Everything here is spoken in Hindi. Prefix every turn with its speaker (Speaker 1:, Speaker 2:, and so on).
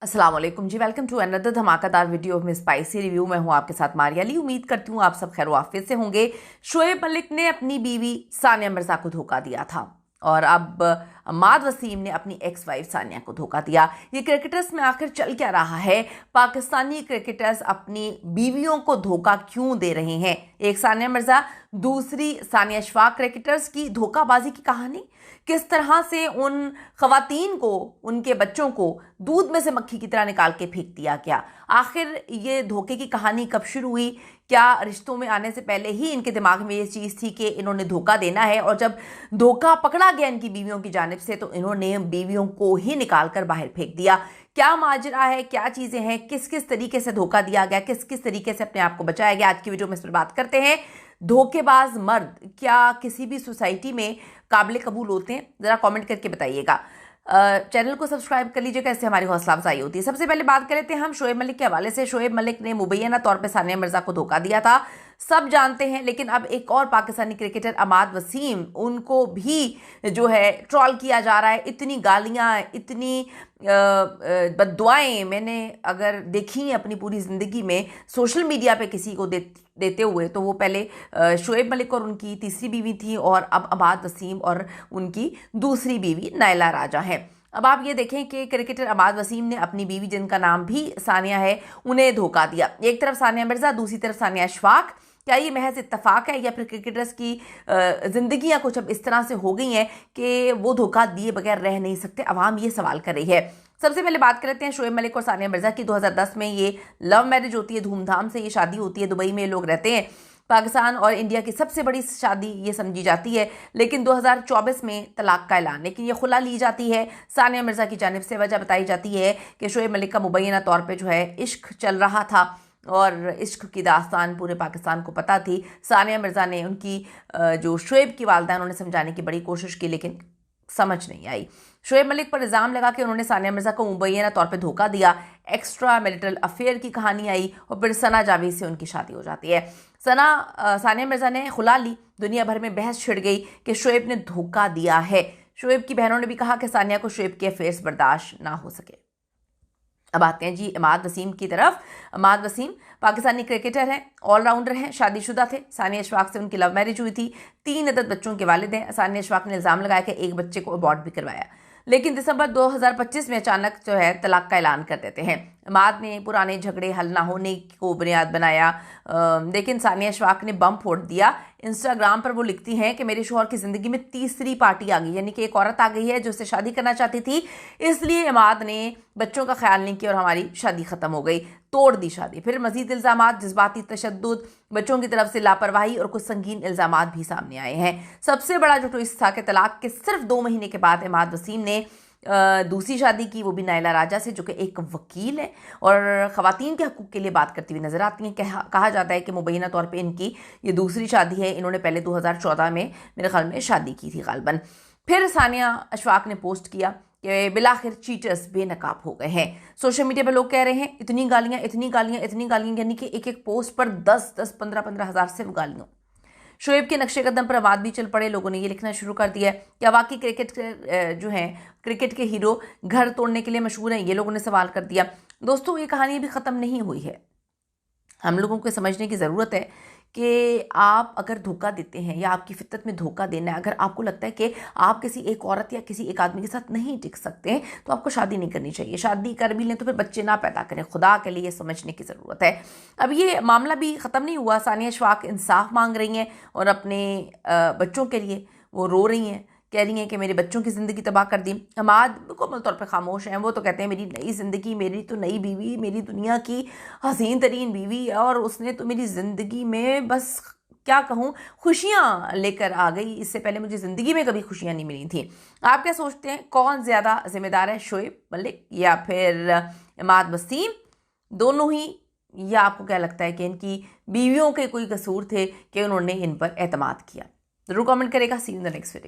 Speaker 1: अस्सलाम वालेकुम जी। वेलकम टू अनदर धमाकेदार video of miss spicy review. मैं हूं आपके साथ मारिया अली। उम्मीद करती हूं आप सब खैर वाफियत से होंगे। शोएब मलिक ने अपनी बीवी सानिया मिर्जा को धोखा दिया था और अब अमाद वसीम ने अपनी एक्स वाइफ सानिया को धोखा दिया। ये क्रिकेटर्स में आखिर चल क्या रहा है? पाकिस्तानी क्रिकेटर्स अपनी बीवियों को धोखा क्यों दे रहे हैं? एक सानिया मिर्जा, दूसरी सानिया अशफाक क्रिकेटर्स की धोखाबाजी की कहानी किस तरह से उन खवातीन को, उनके बच्चों को दूध में से मक्खी की तरह निकाल के फेंक दिया गया। आखिर ये धोखे की कहानी कब शुरू हुई? क्या रिश्तों में आने से पहले ही इनके दिमाग में ये चीज़ थी कि इन्होंने धोखा देना है, और जब धोखा पकड़ा गया इनकी बीवियों की जानिब से तो इन्होंने बीवियों को ही निकाल कर बाहर फेंक दिया? क्या माजरा है, क्या चीज़ें हैं, किस किस तरीके से धोखा दिया गया, किस किस तरीके से अपने आप को बचाया गया, आज की वीडियो में इस पर बात करते हैं। धोखेबाज मर्द क्या किसी भी सोसाइटी में काबिल कबूल होते हैं? ज़रा कमेंट करके बताइएगा। चैनल को सब्सक्राइब कर लीजिएगा, इससे हमारी हौसला अफजाई होती है। सबसे पहले बात कर लेते हैं हम शोएब मलिक के हवाले से। शोएब मलिक ने मुबैना तौर पे सानिया मिर्जा को धोखा दिया था, सब जानते हैं, लेकिन अब एक और पाकिस्तानी क्रिकेटर अमाद वसीम, उनको भी जो है ट्रॉल किया जा रहा है। इतनी गालियां, इतनी बद्दुआएं मैंने अगर देखी अपनी पूरी ज़िंदगी में सोशल मीडिया पे किसी को देते हुए, तो वो पहले शोएब मलिक और उनकी तीसरी बीवी थी, और अब अमाद वसीम और उनकी दूसरी बीवी नायला राजा है। अब आप ये देखें कि क्रिकेटर अमाद वसीम ने अपनी बीवी, जिनका नाम भी सानिया है, उन्हें धोखा दिया। एक तरफ सानिया मिर्जा, दूसरी तरफ सानिया अशफाक। क्या ये महज इत्तफाक है, या फिर क्रिकेटर्स की जिंदगियां कुछ अब इस तरह से हो गई हैं कि वो धोखा दिए बगैर रह नहीं सकते? अवाम ये सवाल कर रही है। सबसे पहले बात कर लेते हैं शोएब मलिक और सानिया मिर्जा की। 2010 में ये लव मैरिज होती है, धूमधाम से ये शादी होती है, दुबई में लोग रहते हैं। पाकिस्तान और इंडिया की सबसे बड़ी शादी ये समझी जाती है, लेकिन 2024 में तलाक का ऐलान, लेकिन ये खुला ली जाती है सानिया मिर्जा की जानिब से। वजह बताई जाती है कि शोएब मलिक का मुबैना तौर पे जो है इश्क चल रहा था, और इश्क की दास्तान पूरे पाकिस्तान को पता थी। सानिया मिर्जा ने उनकी जो शोएब की वालदा, उन्होंने समझाने की बड़ी कोशिश की, लेकिन समझ नहीं आई। शोएब मलिक पर इल्ज़ाम लगा कि उन्होंने सानिया मिर्जा को मुबैना तौर पे धोखा दिया। एक्स्ट्रा मैरिटल अफेयर की कहानी आई, और फिर सना जावेद से उनकी शादी हो जाती है। सानिया मिर्जा ने खुला ली, दुनिया भर में बहस छिड़ गई कि शोएब ने धोखा दिया है। शोएब की बहनों ने भी कहा कि सानिया को शोएब के अफेयर्स बर्दाश्त ना हो सके। अब आते हैं जी अमाद वसीम की तरफ। अमाद वसीम पाकिस्तानी क्रिकेटर हैं, ऑलराउंडर हैं, शादीशुदा थे। सानिया अशफाक से उनकी लव मैरिज हुई थी, 3 अदद बच्चों के वालिद हैं। सानिया अशफाक ने इल्ज़ाम लगाया कि एक बच्चे को अबॉर्ट भी करवाया, लेकिन दिसंबर 2025 में अचानक जो है तलाक का ऐलान कर देते हैं। अमाद ने पुराने झगड़े हल ना होने को बुनियाद बनाया, लेकिन सानिया अशफाक ने बम फोड़ दिया। इंस्टाग्राम पर वो लिखती हैं कि मेरे शौहर की ज़िंदगी में तीसरी पार्टी आ गई, यानी कि एक औरत आ गई है जो उससे शादी करना चाहती थी, इसलिए अमाद ने बच्चों का ख्याल नहीं किया और हमारी शादी ख़त्म हो गई, तोड़ दी शादी। फिर मजीद इल्ज़ामात, जज्बाती तशद्दुद, बच्चों की तरफ से लापरवाही और कुछ संगीन इल्ज़ामात भी सामने आए हैं। सबसे बड़ा जो ट्विस्ट था कि तलाक के सिर्फ 2 महीने के बाद अमाद वसीम ने दूसरी शादी की, वो भी नायला राजा से, जो कि एक वकील है और ख़वातीन के हकूक़ के लिए बात करती हुई नज़र आती हैं। कहा जाता है कि मुबैना तौर पे इनकी ये दूसरी शादी है। इन्होंने पहले 2014 में मेरे ख्याल में शादी की थी गालबन। फिर सानिया अशफाक ने पोस्ट किया कि बिलाखिर चीटर्स बेनकाब हो गए हैं। सोशल मीडिया पर लोग कह रहे हैं इतनी गालियाँ, इतनी गालियाँ, इतनी गालियाँ, यानी कि एक एक पोस्ट पर 10-10, 15-15 हज़ार सिर्फ गालियाँ। शोएब के नक्शे कदम पर अमाद भी चल पड़े। लोगों ने ये लिखना शुरू कर दिया है क्या वाकई क्रिकेट जो हैं, क्रिकेट के हीरो घर तोड़ने के लिए मशहूर हैं? ये लोगों ने सवाल कर दिया। दोस्तों, ये कहानी अभी ख़त्म नहीं हुई है। हम लोगों को समझने की ज़रूरत है कि आप अगर धोखा देते हैं, या आपकी फितरत में धोखा देना है, अगर आपको लगता है कि आप किसी एक औरत या किसी एक आदमी के साथ नहीं टिक सकते हैं, तो आपको शादी नहीं करनी चाहिए। शादी कर भी लें तो फिर बच्चे ना पैदा करें, खुदा के लिए समझने की ज़रूरत है। अब ये मामला भी ख़त्म नहीं हुआ। सानिया अशफाक इंसाफ मांग रही हैं और अपने बच्चों के लिए वो रो रही हैं, कह रही हैं कि मेरे बच्चों की ज़िंदगी तबाह कर दी। अमाद मुकम्मल तौर पे खामोश हैं। वो तो कहते हैं मेरी नई ज़िंदगी, मेरी तो नई बीवी, मेरी दुनिया की हसीन तरीन बीवी है, और उसने तो मेरी ज़िंदगी में बस क्या कहूँ, खुशियाँ लेकर आ गई। इससे पहले मुझे ज़िंदगी में कभी खुशियाँ नहीं मिली थी। आप क्या सोचते हैं, कौन ज़्यादा जिम्मेदार है, शोएब मलिक या फिर अमाद वसीम? दोनों ही? या आपको क्या लगता है कि इनकी बीवियों के कोई कसूर थे कि उन्होंने इन पर एतमाद किया? ज़रूर कमेंट करेगा। See you in the next video.